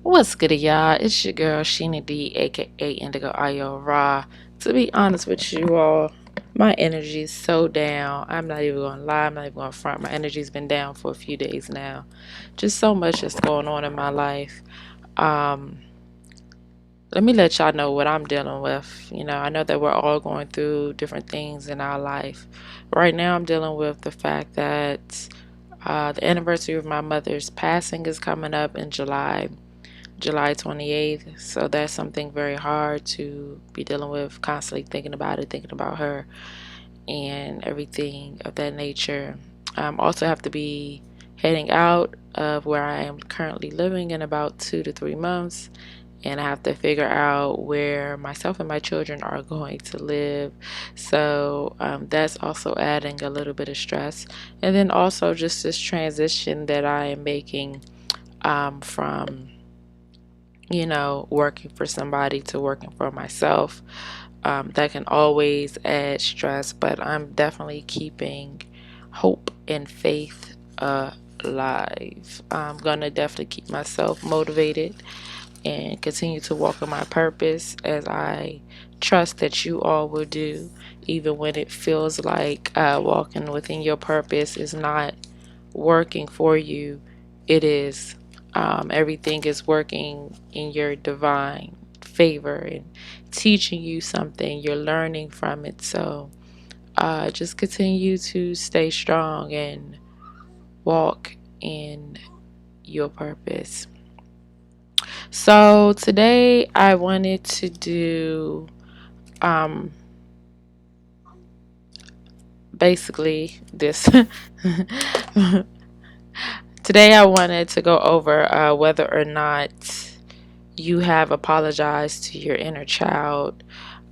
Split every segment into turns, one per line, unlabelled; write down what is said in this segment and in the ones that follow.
What's good, y'all? It's your girl Sheena D, aka Indigo Ayo Ra. To be honest with you all, my energy is so down. I'm not even gonna lie, I'm not even gonna front. My energy's been down for a few days now. Just so much that's going on in my life. Um, Let me let y'all know what I'm dealing with. I know that we're all going through different things in our life. Right now, I'm dealing with the fact that the anniversary of my mother's passing is coming up in July 28th. So that's something very hard to be dealing with, constantly thinking about it, thinking about her, and everything of that nature. Also have to be heading out of where I am currently living in about 2 to 3 months. And I have to figure out where myself and my children are going to live. So that's also adding a little bit of stress. And then also just this transition that I am making from working for somebody to working for myself. That can always add stress, but I'm definitely keeping hope and faith alive. I'm gonna definitely keep myself motivated and continue to walk in my purpose, as I trust that you all will do, even when it feels like walking within your purpose is not working for you. It is. Everything is working in your divine favor and teaching you something. You're learning from it. So just continue to stay strong and walk in your purpose. So today I wanted to do um, basically this. Today I wanted to go over whether or not you have apologized to your inner child.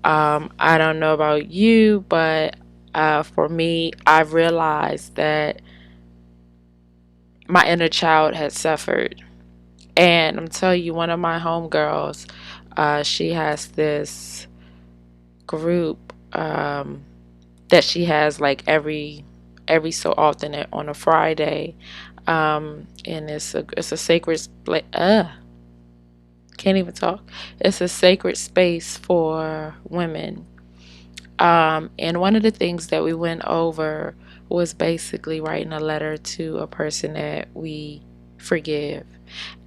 I don't know about you, but for me, I've realized that my inner child has suffered. And I'm telling you, one of my homegirls, she has this group that she has like every so often on a Friday, and it's a sacred place. Can't even talk. It's a sacred space for women. And one of the things that we went over was basically writing a letter to a person that we forgive.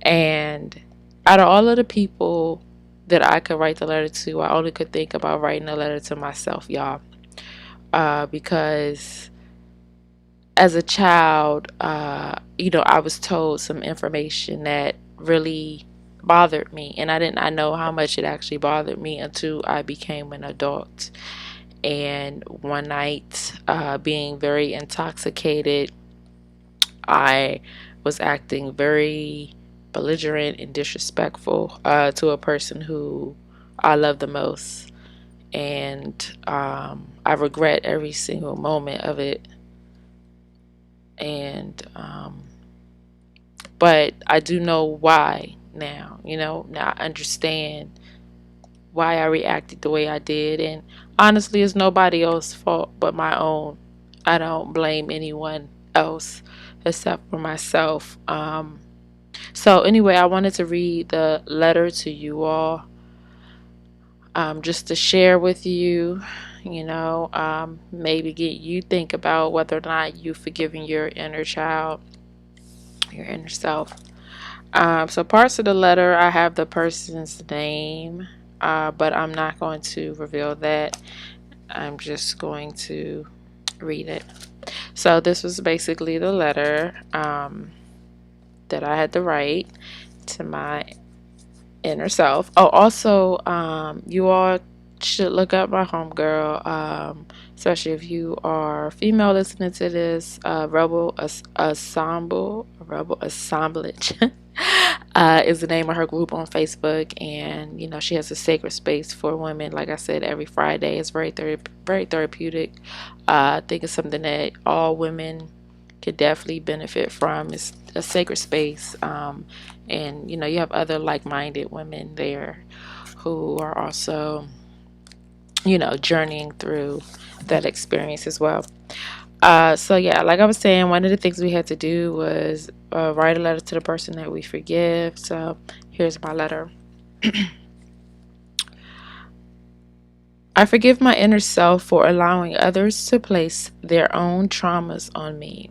And out of all of the people that I could write the letter to, I only could think about writing a letter to myself, y'all. Because as a child, I was told some information that really bothered me, and I did not know how much it actually bothered me until I became an adult. And one night, being very intoxicated, I was acting very belligerent and disrespectful to a person who I love the most. And I regret every single moment of it. And but I do know why now. Now I understand why I reacted the way I did, and honestly, it's nobody else's fault but my own. I don't blame anyone else except for myself. So anyway, I wanted to read the letter to you all, just to share with you. Maybe get you think about whether or not you forgiving your inner child, your inner self. So parts of the letter, I have the person's name, but I'm not going to reveal that. I'm just going to read it. So this was basically the letter that I had to write to my inner self. Oh, also, you all should look up my homegirl, especially if you are female listening to this. Rebel Assemblage is the name of her group on Facebook, and she has a sacred space for women. Like I said, every Friday. It's very therapeutic. I think it's something that all women could definitely benefit from. It's a sacred space, and you have other like-minded women there who are also journeying through that experience as well. So yeah, like I was saying, one of the things we had to do was write a letter to the person that we forgive. So here's my letter. I forgive my inner self for allowing others to place their own traumas on me.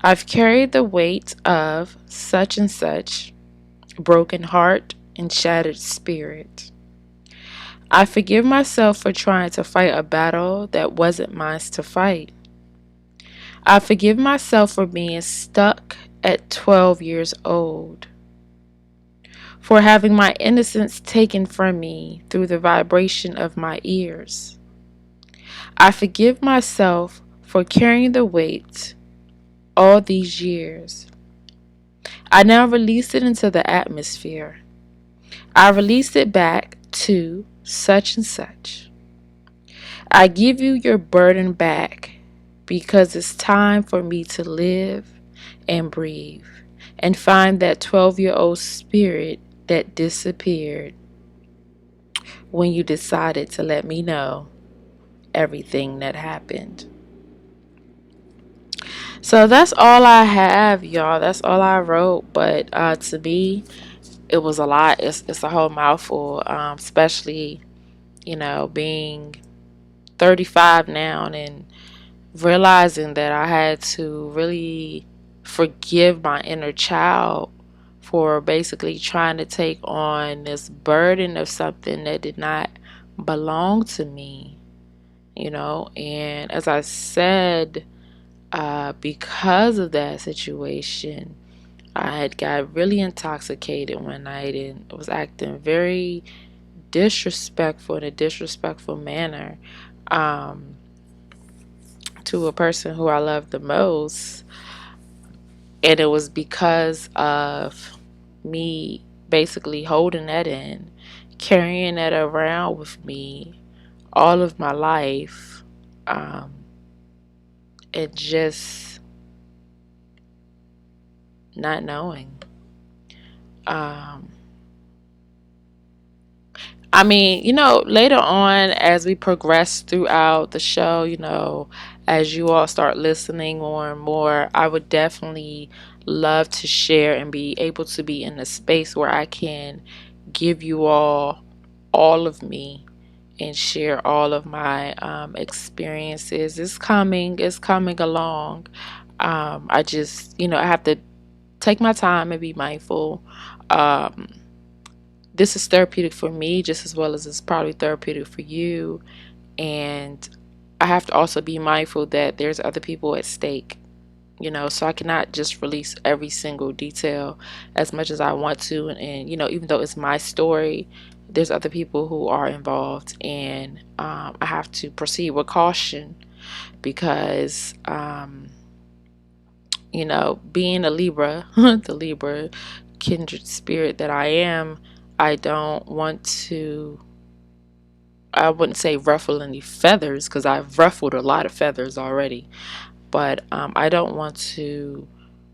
I've carried the weight of such and such broken heart and shattered spirit. I forgive myself for trying to fight a battle that wasn't mine to fight. I forgive myself for being stuck at 12 years old, for having my innocence taken from me through the vibration of my ears. I forgive myself for carrying the weight all these years. I now release it into the atmosphere. I release it back to such and such. I give you your burden back because it's time for me to live and breathe and find that 12-year-old spirit that disappeared when you decided to let me know everything that happened. So that's all I have, y'all. That's all I wrote. But to me, it was a lot. It's a whole mouthful, especially, being 35 now and realizing that I had to really forgive my inner child for basically trying to take on this burden of something that did not belong to me, and as I said, because of that situation, I had got really intoxicated one night and was acting very disrespectful in a disrespectful manner, um, to a person who I love the most. And it was because of me basically holding that in, carrying that around with me all of my life, um, and just not knowing. Um, I mean, later on as we progress throughout the show, as you all start listening more and more, I would definitely love to share and be able to be in a space where I can give you all of me and share all of my experiences. It's coming along. I just, I have to take my time and be mindful. Um, this is therapeutic for me just as well as it's probably therapeutic for you. And I have to also be mindful that there's other people at stake, so I cannot just release every single detail as much as I want to. And even though it's my story, there's other people who are involved, and I have to proceed with caution because, being a Libra, the Libra kindred spirit that I am, I don't want to, I wouldn't say ruffle any feathers because I've ruffled a lot of feathers already, but I don't want to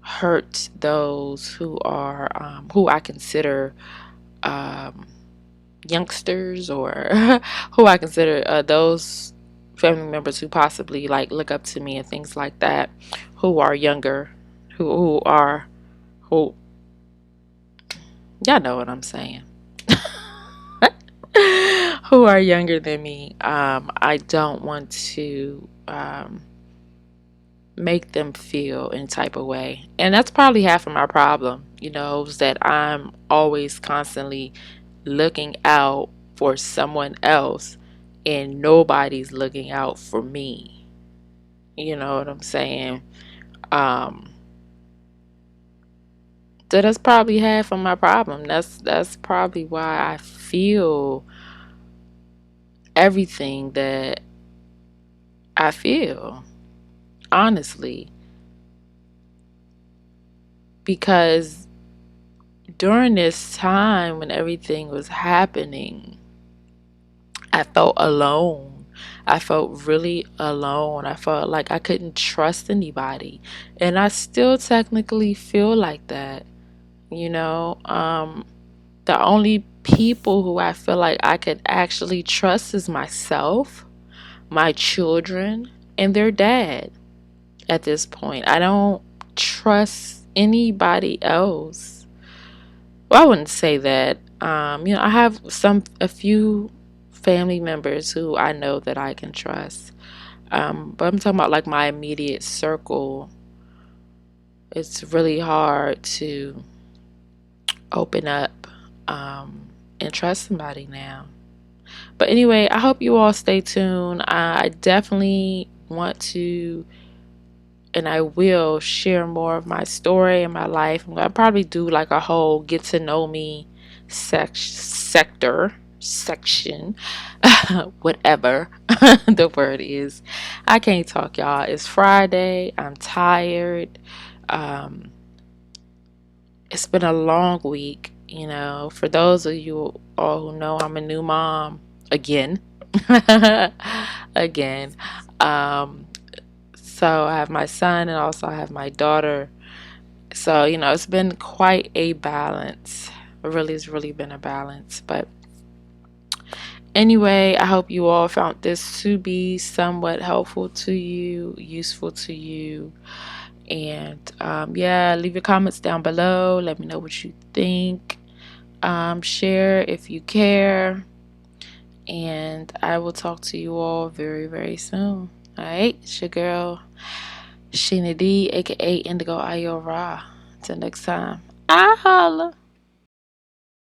hurt those who are, who I consider um, youngsters, or who I consider those family members who possibly like look up to me and things like that, who are younger, who are, who, y'all know what I'm saying. Who are younger than me. I don't want to make them feel in type of way. And that's probably half of my problem, is that I'm always constantly looking out for someone else and nobody's looking out for me. You know what I'm saying? Um, so that's probably half of my problem. That's probably why I feel everything that I feel, honestly, because during this time when everything was happening, I felt alone. I felt really alone. I felt like I couldn't trust anybody. And I still technically feel like that. You know, the only people who I feel like I could actually trust is myself, my children, and their dad at this point. I don't trust anybody else. Well, I wouldn't say that. I have a few family members who I know that I can trust. But I'm talking about like my immediate circle. It's really hard to open up and trust somebody now. But anyway, I hope you all stay tuned. I definitely want to, and I will share more of my story and my life. I'm gonna probably do like a whole get to know me section, whatever the word is. I can't talk, y'all. It's Friday. I'm tired. Um, it's been a long week. For those of you all who know, I'm a new mom again. Again. Um, so I have my son and also I have my daughter. So, it's been quite a balance. It really has really been a balance. But anyway, I hope you all found this to be somewhat helpful to you, useful to you. And yeah, leave your comments down below. Let me know what you think. Share if you care. And I will talk to you all very, very soon. All right, it's your girl, Sheena D, aka Indigo Ayora. Until next time, I holla.